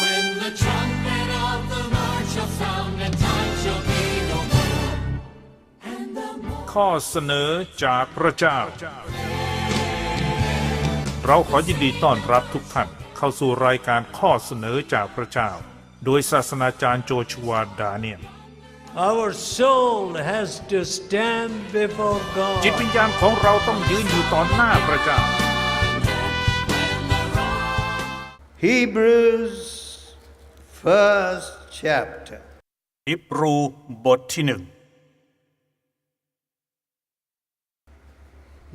When the trumpet of the Lord shall sound, and time shall be no more. And the ข้อเสนอจากพระเจ้า เราขอยินดีต้อนรับทุกท่านเข้าสู่รายการข้อเสนอจากพระเจ้าโดยศาสนาจารย์โจชัวดาเนียล Our soul has to stand before จิต God. วิญญาณของเราต้องยืนอยู่ต่อหน้าพระเจ้า Hebrews first chapter. ฮิบรูบทที่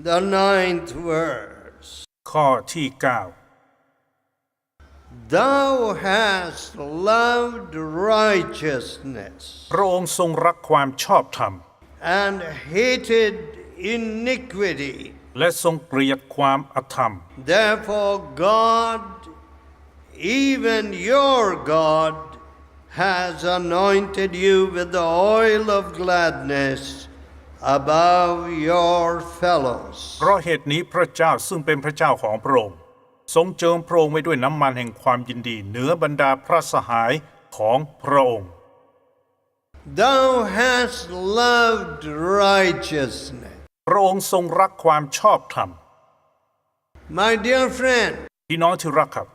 The 9th verse. ข้อที่ Thou hast loved righteousness 9 พระองค์ทรงรักความชอบธรรม and hated iniquity. และทรงเกลียดความอธรรม Therefore God, even your God, has anointed you with the oil of gladness above your fellows. เพราะเหตุนี้พระเจ้าซึ่งเป็นพระเจ้าของพระองค์ทรงเจิมพระองค์ไว้ด้วยน้ำมันแห่งความยินดีเหนือบรรดาพระสหายของพระองค์ Thou hast loved righteousness. พระองค์ทรงรักความชอบธรรม My dear friend, พี่น้องที่รักครับ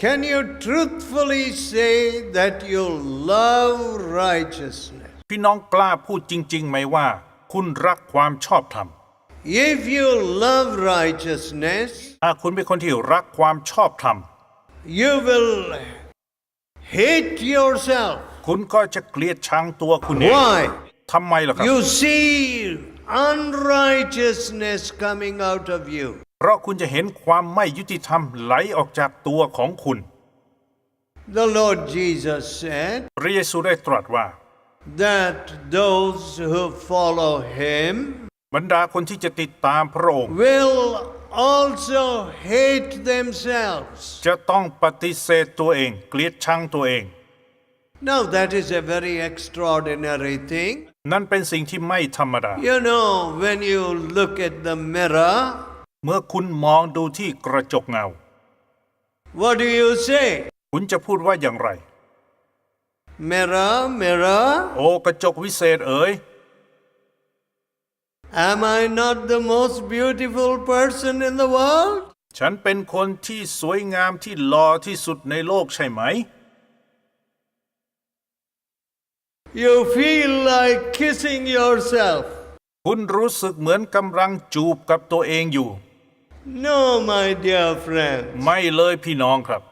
can you truthfully say that you love righteousness? พี่น้องกล้าพูดจริงๆไหมว่าคุณรักความชอบธรรม If you love righteousness, ถ้าคุณเป็นคนที่รักความชอบธรรม you will hate yourself. คุณก็จะเกลียดชังตัวคุณเอง Why? ทำไมล่ะครับ You see unrighteousness coming out of you. เพราะคุณจะเห็นความไม่ยุติธรรมไหลออกจากตัวของคุณ The Lord Jesus said พระเยซูได้ตรัสว่า that those who follow him บรรดาคนที่จะติดตามพระองค์ will also hate themselves. จะต้องปฏิเสธตัวเองเกลียดชังตัวเอง Now that is a very extraordinary thing. นั่นเป็นสิ่งที่ไม่ธรรมดา You know, when you look at the mirror, เมื่อคุณมองดูที่กระจกเงา what do you say? คุณจะพูดว่าอย่างไร Mirror, mirror, โอ้กระจกวิเศษเอ๋ย am I not the most beautiful person in the world? ฉันเป็นคนที่สวยงามที่หล่อที่สุดในโลกใช่ไหม You feel like kissing yourself. คุณรู้สึกเหมือนกำลังจูบกับตัวเองอยู่ No, my dear friends. ไม่เลยพี่น้องครับ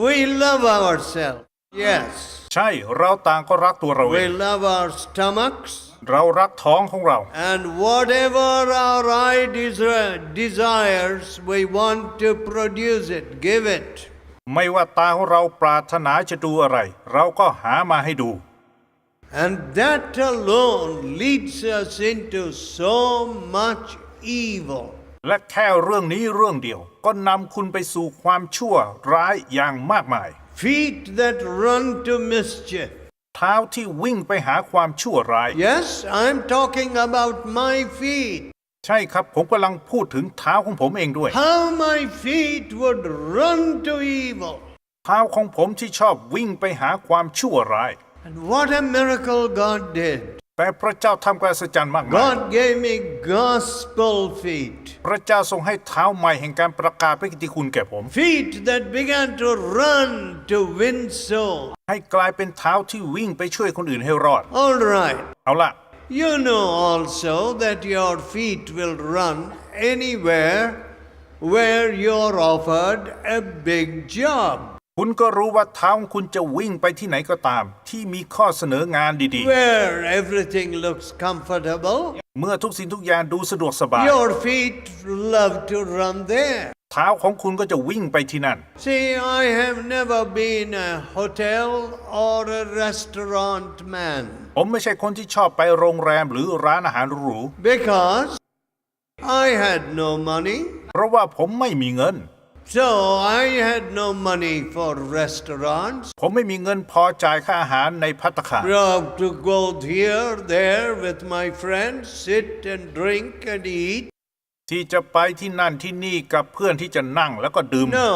We love ourselves. Yes. ใช่เราต่างก็รักตัวเราเอ We ง love our stomachs. เรารักท้องของเรา And whatever our eye desires, we want to produce it, give it. ไม่ว่าตาของเราปรารถนาจะดูอะไร เราก็หามาให้ดู And that alone leads us into so much evil. และแค่เรื่องนี้เรื่องเดียวก็นำคุณไปสู่ความชั่วร้ายอย่างมากมาย Feet that run to mischief. เท้าที่วิ่งไปหาความชั่วร้าย Yes, I'm talking about my feet. ใช่ครับผมกำลังพูดถึงเท้าของผมเองด้วย How my feet would run to evil. เท้าของผมที่ชอบวิ่งไปหาความชั่วร้าย And what a miracle God did. แต่พระเจ้าทำการอัศจรรย์มากมาย God gave me gospel feet. พระเจ้าทรงให้เท้าใหม่แห่งการประกาศพระกิตติคุณแก่ผม Feet that began to run to win souls. ให้กลายเป็นเท้าที่วิ่งไปช่วยคนอื่นให้รอด All right. เอาล่ะ You know also that your feet will run anywhere where you're offered a big job. คุณก็รู้ว่าเท้าของคุณจะวิ่งไปที่ไหนก็ตาม ที่มีข้อเสนองานดี Where everything looks comfortable. ๆ เมื่อทุกสิ่งทุกอย่างดูสะดวกสบาย Your feet love to run there. เท้าของคุณก็จะวิ่งไปที่นั่น See, I have never been a hotel or a restaurant man ผมไม่ใช่คนที่ชอบไปโรงแรมหรือร้านอาหารหรู because I had no money. เพราะว่าผมไม่มีเงิน So I had no money for restaurants. ผมไม่มีเงินพอจ่ายค่าอาหารในภัตตาคาร I have to go here, there with my friends, sit and drink and eat. ที่จะไปที่นั่นที่นี่กับเพื่อนที่จะนั่งแล้วก็ดื่ม No,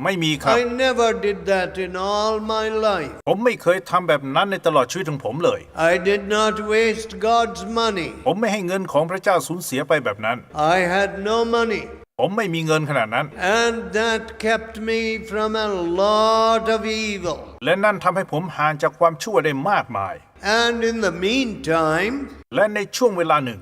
ไม่มีครับ I never did that in all my life. ผมไม่เคยทำแบบนั้นในตลอดชีวิตของผมเลย I did not waste God's money. ผมไม่ให้เงินของพระเจ้าสูญเสียไปแบบนั้น I had no money. ผมไม่มีเงินขนาดนั้น And that kept me from a lot of evil. และนั่นทำให้ผมห่างจากความชั่วได้มากมาย And in the meantime, และในช่วงเวลาหนึ่ง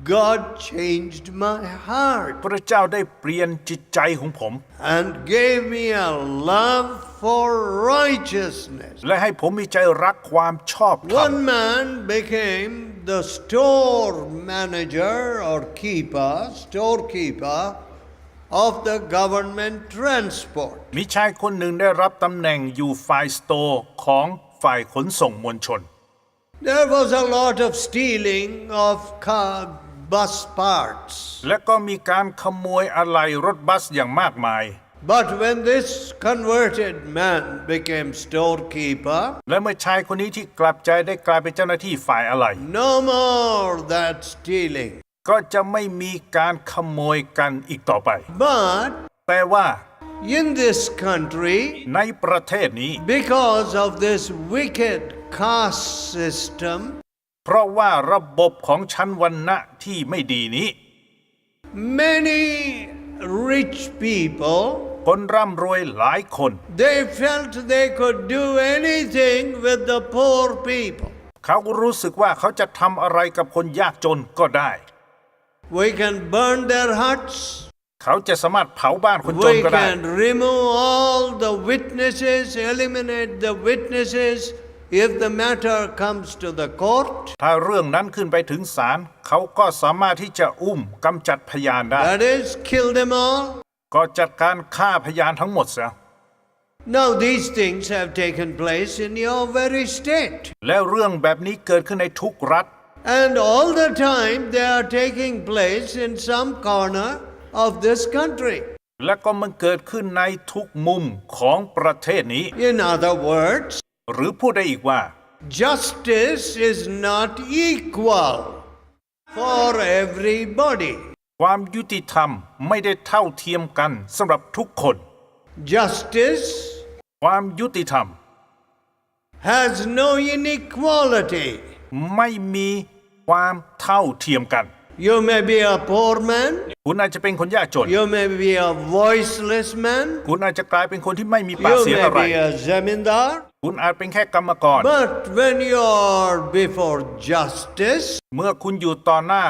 God changed my heart พระเจ้าได้เปลี่ยนจิตใจของผม and gave me a love for righteousness. และให้ผมมีใจรักความชอบธรรม One man became the store manager or storekeeper of the government transport. มีชายคนหนึ่งได้รับตำแหน่งอยู่ฝ่ายสโตร์ของฝ่ายขนส่งมวลชน There was a lot of stealing of bus parts. และก็มีการขโมยอะไหล่รถบัสอย่างมากมาย But when this converted man became storekeeper, และเมื่อชายคนนี้ที่กลับใจได้กลายเป็นเจ้าหน้าที่ฝ่ายอะไหล่ no more that stealing. ก็จะไม่มีการขโมยกันอีกต่อไป But แต่ว่า in this country, ในประเทศนี้ because of this wicked caste system, เพราะว่าระบบของชั้นวรรณะที่ไม่ดีนี้ many rich people, คนร่ำรวยหลายคน they felt they could do anything with the poor people. เขารู้สึกว่าเขาจะทำอะไรกับคนยากจนก็ได้ We can burn their huts. เขาจะสามารถเผาบ้านคนจน We ก็ได้ can remove all the witnesses, eliminate the witnesses if the matter comes to the court. ถ้าเรื่องนั้นขึ้นไปถึงศาลเขาก็สามารถที่จะกำจัดพยานได้ That is, kill them all. ก็จัดการฆ่าพยานทั้งหมดเสีย Now these things have taken place in your very state. แล้วเรื่องแบบนี้เกิดขึ้นในทุกรัฐ And all the time they are taking place in some corner of this country. และก็มันเกิดขึ้นในทุกมุมของประเทศนี้ In other words, หรือพูดได้อีกว่า justice is not equal for everybody. ความยุติธรรมไม่ได้เท่าเทียมกันสำหรับทุกคน Justice ความยุติธรรม has no inequality. ไม่มีความเท่าเทียมกัน You may be a poor man. คุณอาจจะเป็นคนยากจน You may be a voiceless man. คุณอาจจะกลายเป็นคนที่ไม่มีปาก You เสียง may อะไร be a zamindar. คุณอาจเป็นแค่กรรมกร But when you are before justice, เมื่อคุณอยู่ต่อหน้า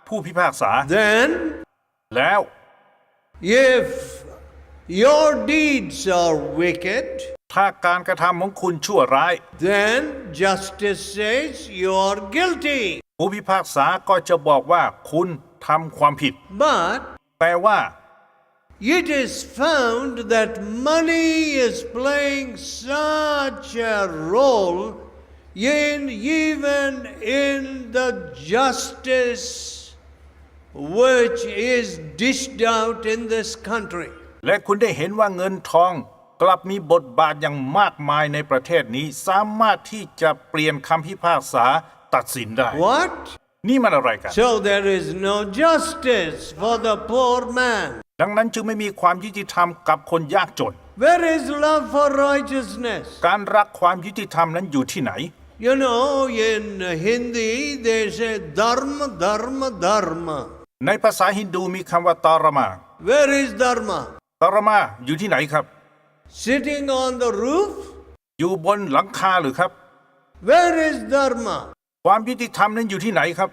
ผู้พิพากษา then แล้ว if your deeds are wicked, ถ้าการกระทำของคุณชั่วร้าย then justice says you are guilty. ผู้พิพากษาก็จะบอกว่าคุณทำความผิด But แต่ว่า it is found that money is playing such a role even in the justice which is dished out in this country. และคุณได้เห็นว่าเงินทองกลับมีบทบาทอย่างมากมายในประเทศนี้สามารถที่จะเปลี่ยนคำพิพากษาตัดสินได้ What? นี่มันอะไรกัน So there is no justice for the poor man. ดังนั้นจึงไม่มีความยุติธรรมกับคนยากจน Where is love for righteousness? การรักความยุติธรรมนั้นอยู่ที่ไหน You know, in Hindi they say dharma, dharma, dharma. ในภาษาฮินดูมีคำว่าตารมา Where is dharma? ตารมาอยู่ที่ไหนครับ Sitting on the roof? อยู่บนหลังคาหรือครับ Where is dharma? ความยุติธรรมนั้นอยู่ที่ไหนครับ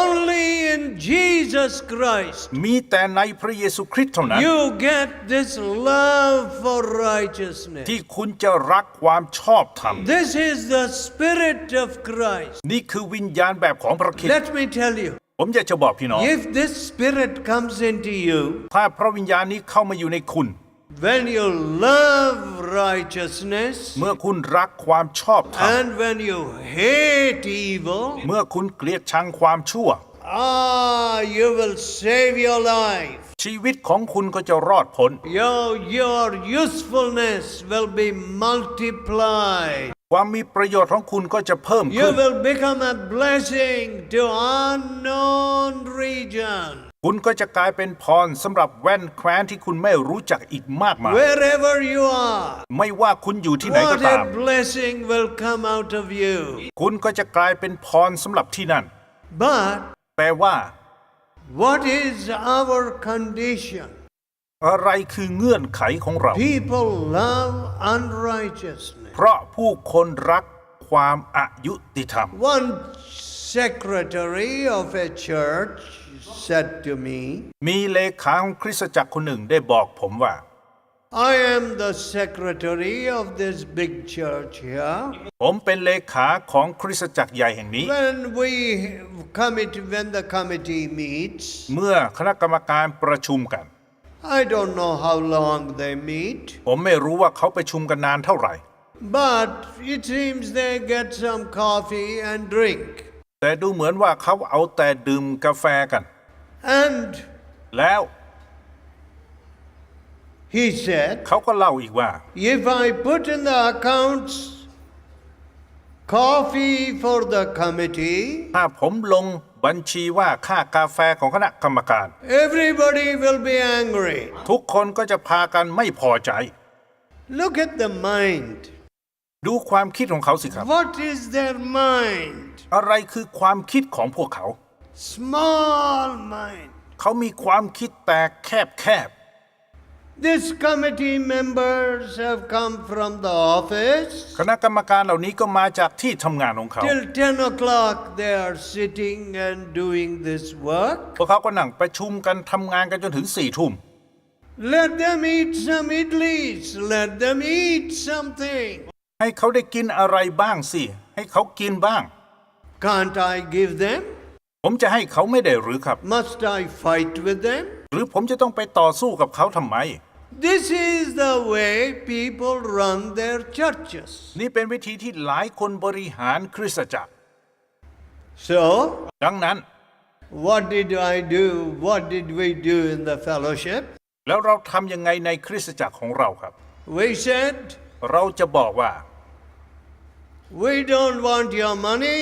Only in Jesus Christ. มีแต่ในพระเยซูคริสต์เท่านั้น You get this love for righteousness. ที่คุณจะรักความชอบธรรม This is the Spirit of Christ. นี่คือวิญญาณแบบของพระคริสต์ Let me tell you, ผมอยากจะบอกพี่น้อง if this Spirit comes into you, ถ้าพระวิญญาณนี้เข้ามาอยู่ในคุณ when you love righteousness, เมื่อคุณรักความชอบธรรม and when you hate evil, เมื่อคุณเกลียดชังความชั่ว you will save your life. ชีวิตของคุณก็จะรอดพ้น Your usefulness will be multiplied. ความมีประโยชน์ของคุณก็จะเพิ่ม You ขึ้น will become a blessing to unknown region. คุณก็จะกลายเป็นพรสำหรับแว่นแคว้นที่คุณไม่รู้จักอีกมากมาย Wherever you are, ไม่ว่าคุณอยู่ที่ไหนก็ what ตาม a blessing will come out of you. คุณก็จะกลายเป็นพรสำหรับที่นั่น But แต่ว่า what is our condition? อะไรคือเงื่อนไขของเรา People love unrighteousness. เพราะผู้คนรักความอายุติธรรม One secretary of a church said to me, มีเลขาของคริสตจักรคนหนึ่งได้บอกผมว่า I am the secretary of this big church here. ผมเป็นเลขาของคริสตจักรใหญ่แห่งนี้ When the committee meets, เมื่อคณะกรรมการประชุมกัน I don't know how long they meet, ผมไม่รู้ว่าเขาประชุมกันนานเท่าไหร่ but it seems they get some coffee and drink. แต่ดูเหมือนว่าเขาเอาแต่ดื่มกาแฟกัน And แล้ว he said, เขาก็เล่าอีกว่า if I put in the accounts coffee for the committee, ถ้าผมลงบัญชีว่าค่ากาแฟของคณะกรรมการ everybody will be angry. ทุกคนก็จะพากันไม่พอใจ Look at the mind. ดูความคิดของเขาสิครับ What is their mind? อะไรคือความคิดของพวกเขา Small mind. เขามีความคิดแต่แคบ This committee members have come from the office. คณะกรรมการเหล่านี้ก็มาจากที่ทำงานของเขา Till 10 o'clock they are sitting and doing this work. พวกเขาก็นั่งประชุมกันทำงานกันจนถึง4 ทุ่ม Let them eat some idlis. Let them eat something. ให้เขาได้กินอะไรบ้างสิ ให้เขากินบ้าง Can't I give them? ผมจะให้เขาไม่ได้หรือครับ Must I fight with them? หรือผมจะต้องไปต่อสู้กับเขาทำไม This is the way people run their churches. นี่เป็นวิธีที่หลายคนบริหารคริสตจักร So, ดังนั้น what did I do? What did we do in the fellowship? แล้วเราทำยังไงในคริสตจักรของเราครับ We said, เราจะบอกว่า we don't want your money.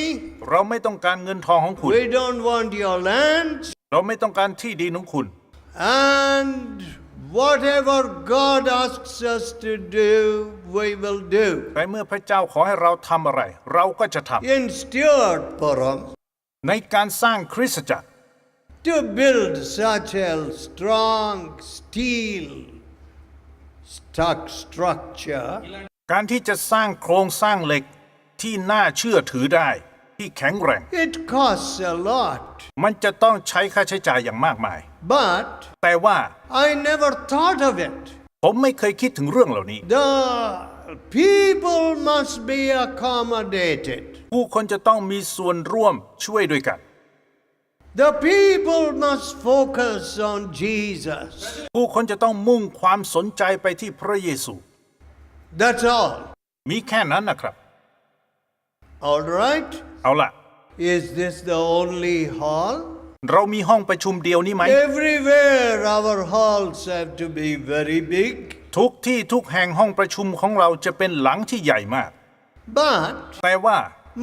เราไม่ต้องการเงินทองของคุณ We don't want your land. เราไม่ต้องการที่ดินของคุณ And whatever God asks us to do, we will do. แต่เมื่อพระเจ้าขอให้เราทำอะไร เราก็จะท In Stewartpuram, ำในการสร้างคริสตจักร to build such a strong steel structure, การที่จะสร้างโครงสร้างเหล็กที่น่าเชื่อถือได้ที่แข็งแรง it costs a lot. มันจะต้องใช้ค่าใช้จ่ายอย่างมากมาย But แต่ว่า I never thought of it. ผมไม่เคยคิดถึงเรื่องเหล่านี้ The people must be accommodated. ผู้คนจะต้องมีส่วนร่วมช่วยด้วยกัน The people must focus on Jesus. ผู้คนจะต้องมุ่งความสนใจไปที่พระเยซู That's all. มีแค่นั้นนะครับ All right? เอาล่ะ Is this the only hall? เรามีห้องประชุมเดียวนี้ไหม Everywhere our halls have to be very big. ทุกที่ทุกแห่งห้องประชุมของเราจะเป็นหลังที่ใหญ่มาก But แต่ว่า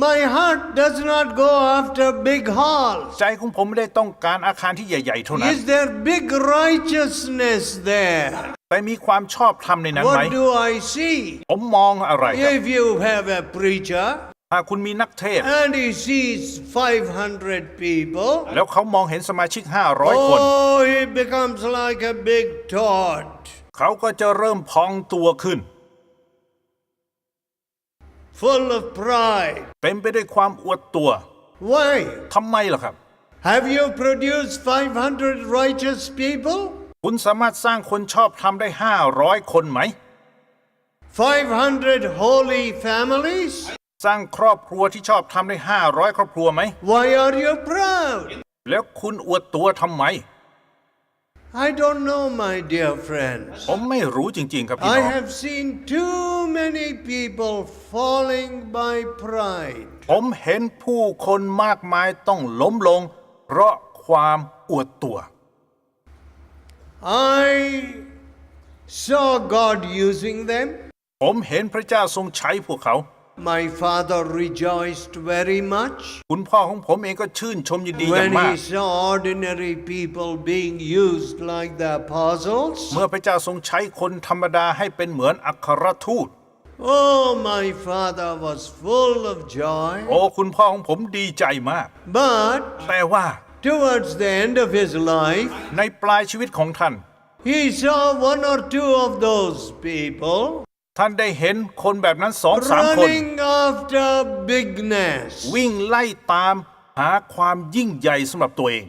my heart does not go after big halls. ใจของผมไม่ได้ต้องการอาคารที่ใหญ่ๆเท่านั้น Is there big righteousness there? แต่มีความชอบธรรมในนั้นไหม What do I see? ผมมองอะไรครับ If you have a preacher ถ้าคุณมีนักเทศน์ and he sees 500 people, แล้วเขามองเห็นสมาชิก500 คน oh, he becomes like a big Todd. เขาก็จะเริ่มพองตัวขึ้น Full of pride. เต็มไปด้วยความอวดตัว Why? ทำไมล่ะครับ Have you produced 500 righteous people? คุณสามารถสร้างคนชอบธรรมได้500 คนไหม 500 holy families? สร้างครอบครัวที่ชอบธรรมได้500 ครอบครัวไหม Why are you proud? แล้วคุณอวดตัวทำไม I don't know, my dear friends. ผมไม่รู้จริงๆครับพี่ I น้อง have seen too many people falling by pride. ผมเห็นผู้คนมากมายต้องล้มลง เพราะความอวดตัว I saw God using them. ผมเห็นพระเจ้าทรงใช้พวกเขา My father rejoiced very much คุณพ่อของผมเองก็ชื่นชมยินดีอย่าง when มาก he saw ordinary people being used like the apostles. เมื่อพระเจ้าทรงใช้คนธรรมดาให้เป็นเหมือนอัครทูต Oh, my father was full of joy. โอ้คุณพ่อของผมดีใจมาก But แต่ว่า towards the end of his life, ในปลายชีวิตของท่าน he saw one or two of those people ท่านได้เห็นคนแบบนั้น2-3 คน running after bigness. วิ่งไล่ตามหาความยิ่งใหญ่สำหรับตัวเอง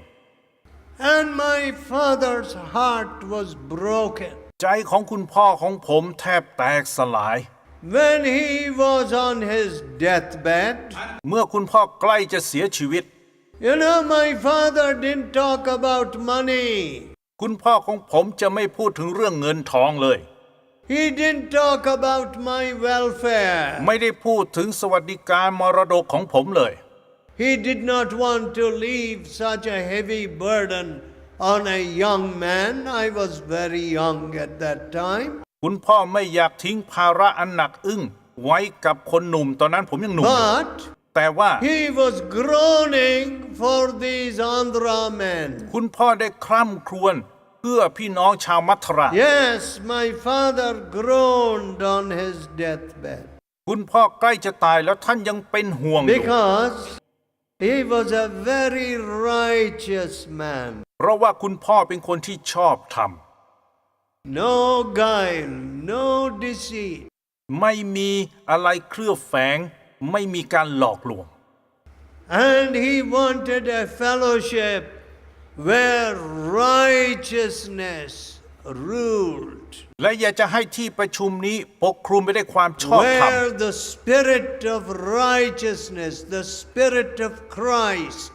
And my father's heart was broken ใจของคุณพ่อของผมแทบแตกสลาย when he was on his deathbed. เมื่อคุณพ่อใกล้จะเสียชีวิต You know, my father didn't talk about money. คุณพ่อของผมจะไม่พูดถึงเรื่องเงินทองเลย He didn't talk about my welfare. ไม่ได้พูดถึงสวัสดิการมรดกของผมเลย He did not want to leave such a heavy burden on a young man. I was very young at that time. คุณพ่อไม่อยากทิ้งภาระอันหนักอึ้งไว้กับคนหนุ่มตอนนั้นผมยังหนุ่มอยู่ But แต่ว่า he was groaning for these Andhra men. คุณพ่อได้คร่ำครวญเพื่อพี่น้องชาวมัทรา Yes, my father groaned on his deathbed คุณพ่อใกล้จะตายแล้วท่านยังเป็นห่วงอยู่ because he was a very righteous man. เพราะว่าคุณพ่อเป็นคนที่ชอบธรรม No guile, no deceit. ไม่มีอะไรเคลือบแฝงไม่มีการหลอกลวง And he wanted a fellowship where righteousness ruled, และอยากจะให้ที่ประชุมนี้ปกคลุมไปด้วยความชอบธรรม where the spirit of righteousness, the spirit of Christ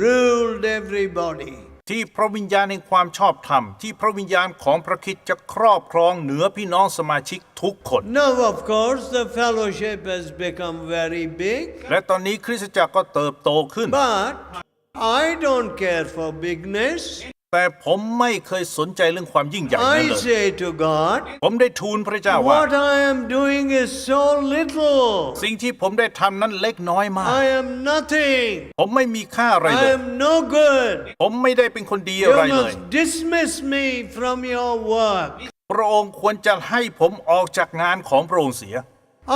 ruled everybody. ที่พระวิญญาณแห่งความชอบธรรมที่พระวิญญาณของพระคริสต์จะครอบครองเหนือพี่น้องสมาชิกทุกคน Now, of course, the fellowship has become very big, และตอนนี้คริสตจักรก็เติบโตขึ้น but I don't care for bigness. แต่ผมไม่เคยสนใจเรื่องความยิ่งใหญ่นั้น I เลย say to God, ผมได้ทูลพระเจ้าว่า what I am doing is so little. สิ่งที่ผมได้ทำนั้นเล็กน้อยมาก I am nothing. ผมไม่มีค่าอะไร I เลย am no good. ผมไม่ได้เป็นคนดี You อะไรเลย must dismiss me from your work. พระองค์ควรจะให้ผมออกจากงานของพระองค์เสีย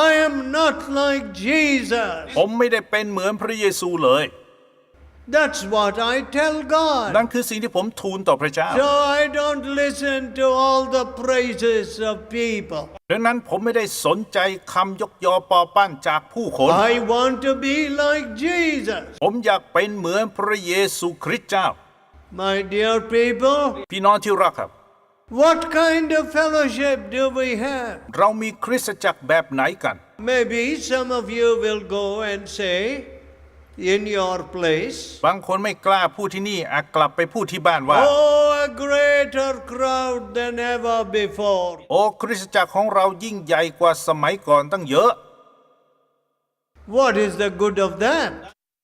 I am not like Jesus. ผมไม่ได้เป็นเหมือนพระเยซูเลย That's what I tell God. นั่นคือสิ่งที่ผมทูลต่อพระเจ้า So I don't listen to all the praises of people. ดังนั้นผมไม่ได้สนใจคำยกยอปอปั้นจากผู้คน I want to be like Jesus. ผมอยากเป็นเหมือนพระเยซูคริสต์เจ้า My dear people, พี่น้องที่รักครับ what kind of fellowship do we have? เรามีคริสตจักรแบบไหนกัน Maybe some of you will go and say in your place, บางคนไม่กล้าพูดที่นี่อาจกลับไปพูดที่บ้านว่า oh, a greater crowd than ever before. โอ้คริสตจักรของเรายิ่งใหญ่กว่าสมัยก่อนตั้งเยอะ What is the good of that?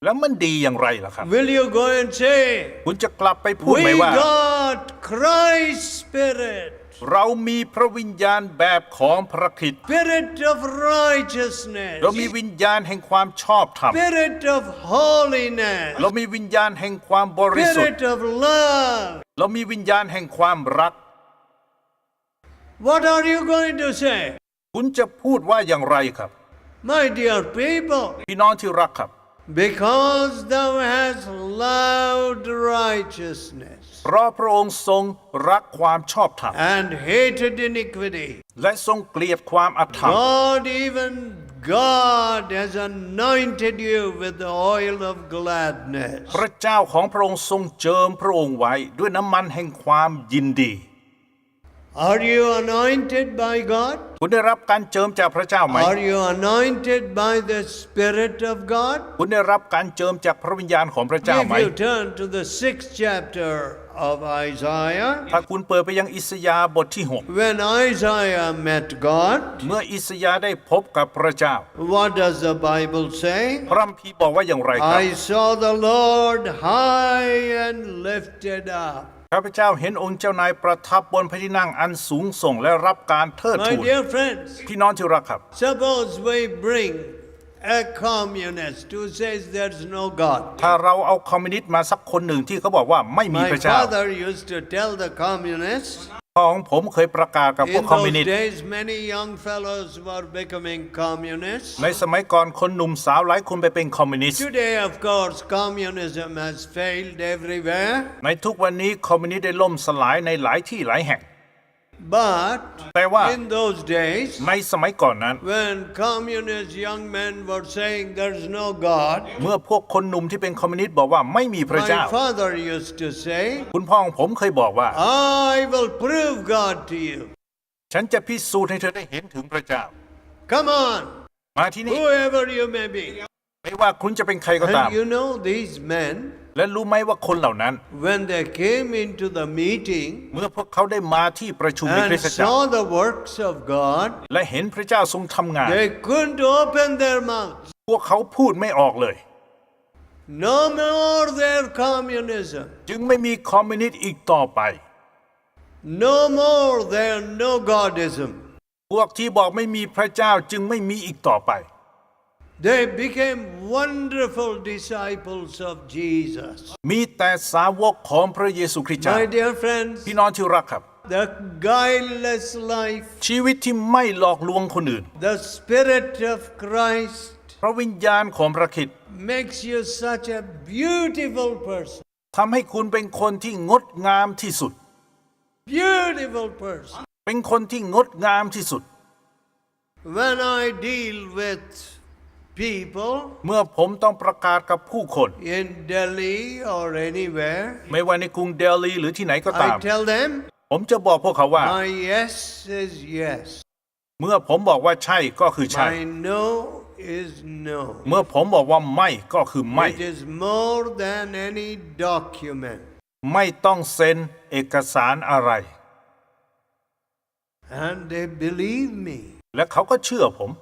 แล้วมันดีอย่างไรล่ะครับ Will you go and say, คุณจะกลับไปพูดไหม we ว่า got Christ's Spirit, เรามีพระวิญญาณแบบของพระคริสต์ Spirit of righteousness, เรามีวิญญาณแห่งความชอบธรรม Spirit of holiness, เรามีวิญญาณแห่งความบริสุทธิ์ Spirit of love? เรามีวิญญาณแห่งความรัก What are you going to say? คุณจะพูดว่าอย่างไรครับ My dear people, พี่น้องที่รักครับ because thou hast loved righteousness เพราะพระองค์ทรงรักความชอบธรรม and hated iniquity, และทรงเกลียดความอธรรม God, even God, has anointed you with the oil of gladness. พระเจ้าของพระองค์ทรงเจิมพระองค์ไว้ด้วยน้ำมันแห่งความยินดี Are you anointed by God? คุณได้รับการเจิมจากพระเจ้าไหม Are you anointed by the Spirit of God? คุณได้รับการเจิมจากพระวิญญาณของพระเจ้า If ไหม you turn to the 6th chapter of Isaiah, ถ้าคุณเปิดไปยังอิสยาห์บทที่ when Isaiah met God, 6 เมื่ออิสยาห์ได้พบกับพระเจ้า what does the Bible say? พระคัมภีร์บอกว่าอย่างไรครับ I saw the Lord high and lifted up. ข้าพเจ้าเห็นองค์เจ้านายประทับบนพระที่นั่งอันสูงส่งและรับการเทิด My ทูน dear friends, พี่น้องที่รักครับ suppose we bring a communist who says there's no God. ถ้าเราเอาคอมมิวนิสต์มาสักคนหนึ่งที่เขาบอกว่าไม่มี My พระเจ้า father used to tell the communists, พ่อของผมเคยประกาศกับพว in กคอมมิว those นิสต์ days many young fellows were becoming communists. ในสมัยก่อนคนหนุ่มสาวหลายคนไปเป็นคอมมิวนิสต์ Today, of course, communism has failed everywhere. ในทุกวันนี้คอมมิวนิสต์ได้ล่มสลายในหลายที่หลายแห่ง But แต่ว่า in those days, ในสมัยก่อนนั้น when communist young men were saying there's no God, เมื่อพวกคนหนุ่มที่เป็นคอมมิวนิสต์บอกว่าไม่มีพระเจ้า my father used to say, คุณพ่อของผมเคยบอกว่า I will prove God to you. ฉันจะพิสูจน์ให้เธอได้เห็นถึงพระเจ้า Come on, มาที่นี่ whoever you may be. ไม่ว่าคุณจะเป็นใครก็ตาม And you know, these men, และรู้ไหมว่าคนเหล่านั้น when they came into the meeting เมื่อพวกเขาได้มาที่ประชุมในค and ริสตจักร saw the works of God, และเห็นพระเจ้าทรงทำงาน they couldn't open their mouths. พวกเขาพูดไม่ออกเลย No more their communism. จึงไม่มีคอมมิวนิสต์อีกต่อไป No more their no Godism. พวกที่บอกไม่มีพระเจ้าจึงไม่มีอีกต่อไป They became wonderful disciples of Jesus. มีแต่สาวกของพระเยซูคริสต์เจ้า My dear friends, พี่น้องที่รักครับ the guileless life, ชีวิตที่ไม่หลอกลวงคนอื่น the Spirit of Christ พระวิญญาณของพระคริสต์ makes you such a beautiful person. ทำให้คุณเป็นคนที่งดงามที่สุด Beautiful person. เป็นคนที่งดงามที่สุด When I deal with people เมื่อผมต้องประกาศกับผู้คน in Delhi or anywhere, ไม่ว่าในกรุงเดลีหรือที่ไหนก็ตาม I tell them, ผมจะบอกพวกเขาว่า my yes is yes. เมื่อผมบอกว่าใช่ก็คือใช่ My no is no. เมื่อผมบอกว่าไม่ก็คือไม่ It is more than any document. ไม่ต้องเซ็นเอกสารอะไร And they believe me. และเขาก็เชื่อผม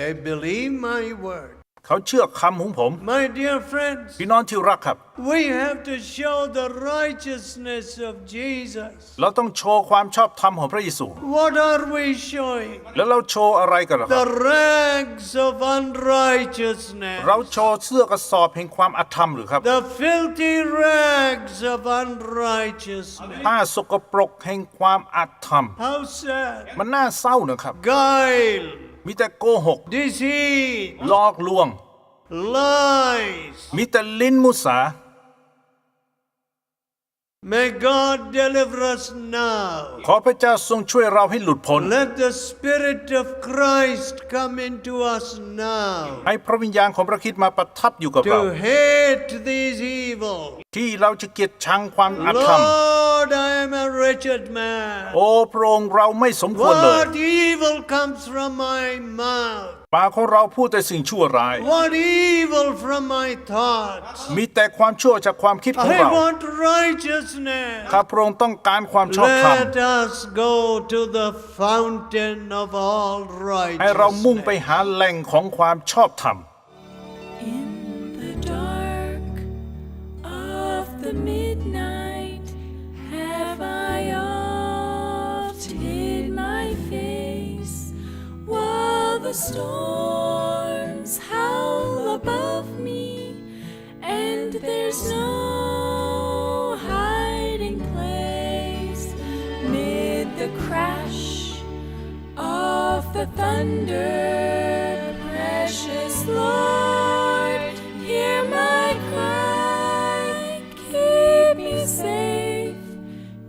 They believe my word. เขาเชื่อคำของผม My dear friends, พี่น้องที่รักครับ we have to show the righteousness of Jesus. เราต้องโชว์ความชอบธรรมของพระเยซู What are we showing? แล้วเราโชว์อะไรกันล่ะครับ The rags of unrighteousness. เราโชว์เสื้อกระสอบแห่งความอธรรมหรือครับ The filthy rags of unrighteousness. ผ้าสกปรกแห่งความอธรรม How sad. มันน่าเศร้านะครับ Guile, มีแต่โกหก deceit, หลอกลวง lies. มีแต่ลิ้นมุสา May God deliver us now. ขอพระเจ้าทรงช่วยเราให้หลุดพ้น Let the Spirit of Christ come into us now ให้พระวิญญาณของพระคริสต์มาประทับอยู่กับเรา to hate these evil. ที่เราจะเกลียดชังความอธรรม Lord, I am a wretched man. โอ้พระองค์เราไม่สมควรเลย What evil comes from my mouth? ปากของเราพูดแต่สิ่งชั่วร้าย What evil from my thoughts? มีแต่ความชั่วจากความคิดของ I เรา want righteousness. ข้าพระองค์ต้องการความชอบธรรม Let us go to the fountain of all ให้เรามุ่งไป righteousness. หาแหล่งของความชอบธรรม In the dark of the midnight have I oft hid my face while the storms howl above me and there's no hiding place mid the crash of the thunder. Precious Lord, hear my cry, keep me safe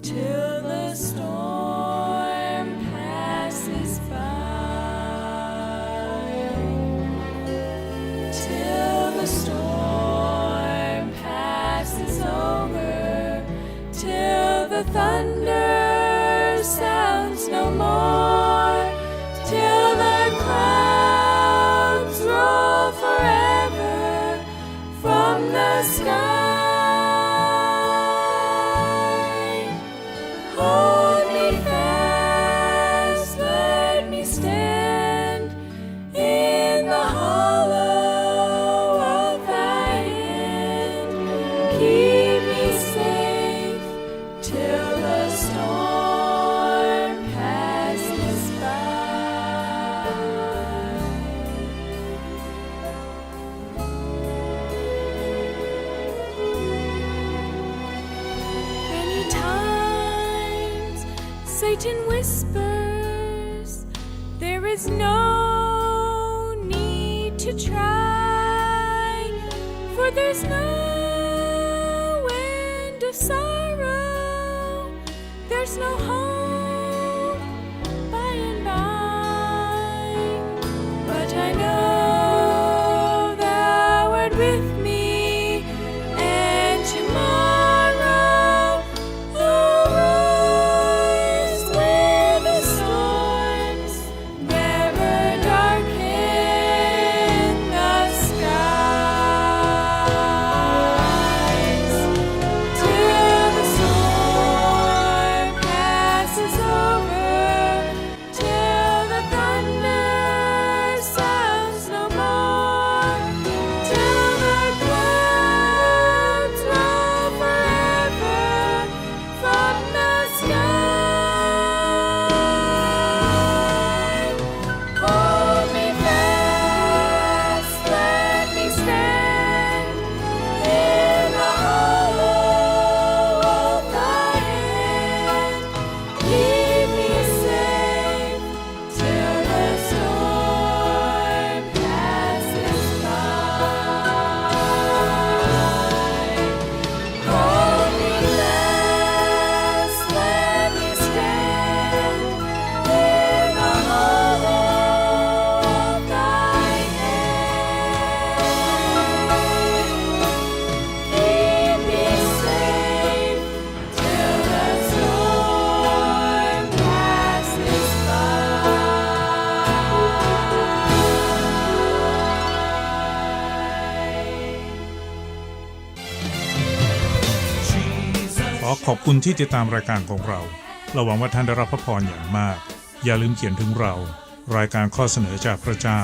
till the storm passes by. Till the storm passes over, till the thunder sounds no more, till the clouds roll forever. Satan whispers, there is no need to try, for there's no end of sorrow, there's no hope by and by. But I know thou art with me, and tomorrow arise where the storms never darken the skies, till the storm passes over, till the thunder sounds no more, till the clouds roll forever from the sky. Hold me fast, let me stand in the hollow of thy hand. Keep me safe till the storm passes by. Hold me fast, let me stand in the hollow of thy hand. Keep me safe till the storm passes by. ขอขอบคุณที่ติดตามรายการของเราหวังว่าท่านได้รับพระพรอย่างมาก อย่าลืมเขียนถึงเรา รายการข้อเสนอจากพระเจ้า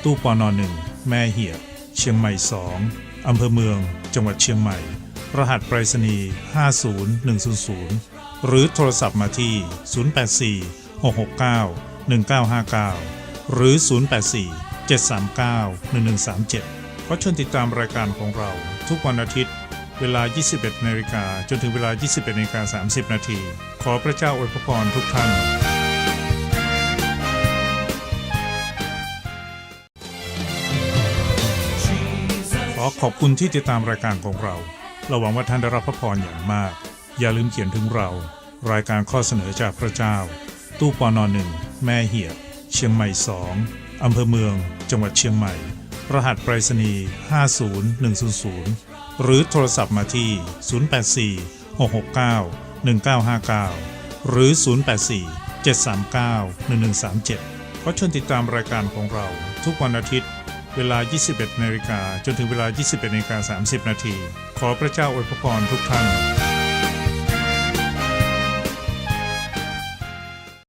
ตู้ปน1 แม่เหียบ เชียงใหม่ 2 อำเภอเมือง จังหวัดเชียงใหม่ รหัสไปรษณีย์50100 หรือโทรศัพท์มาที่ 084-669-1959 หรือ 084-739-1137 ขอเชิญติดตามรายการของเราทุกวันอาทิตย์ เวลา 21 นาฬิกาจนถึงเวลา 21 นาฬิกา 30 นาที ขอพระเจ้าอวยพรทุกท่าน ขอขอบคุณที่ติดตามรายการของเราหวังว่าท่านได้รับพระพรอย่างมาก อย่าลืมเขียนถึงเรา รายการข้อเสนอจากพระเจ้า ตู้ปน1 แม่เหียบ เชียงใหม่ 2 อำเภอเมือง จังหวัดเชียงใหม่ รหัสไปรษณีย์50100 หรือโทรศัพท์มาที่ 084-669-1959 หรือ 084-739-1137 ขอเชิญติดตามรายการของเราทุกวันอาทิตย์ เวลา 21 นาฬิกาจนถึงเวลา 21 นาฬิกา 30 นาที ขอพระเจ้าอวยพรทุกท่าน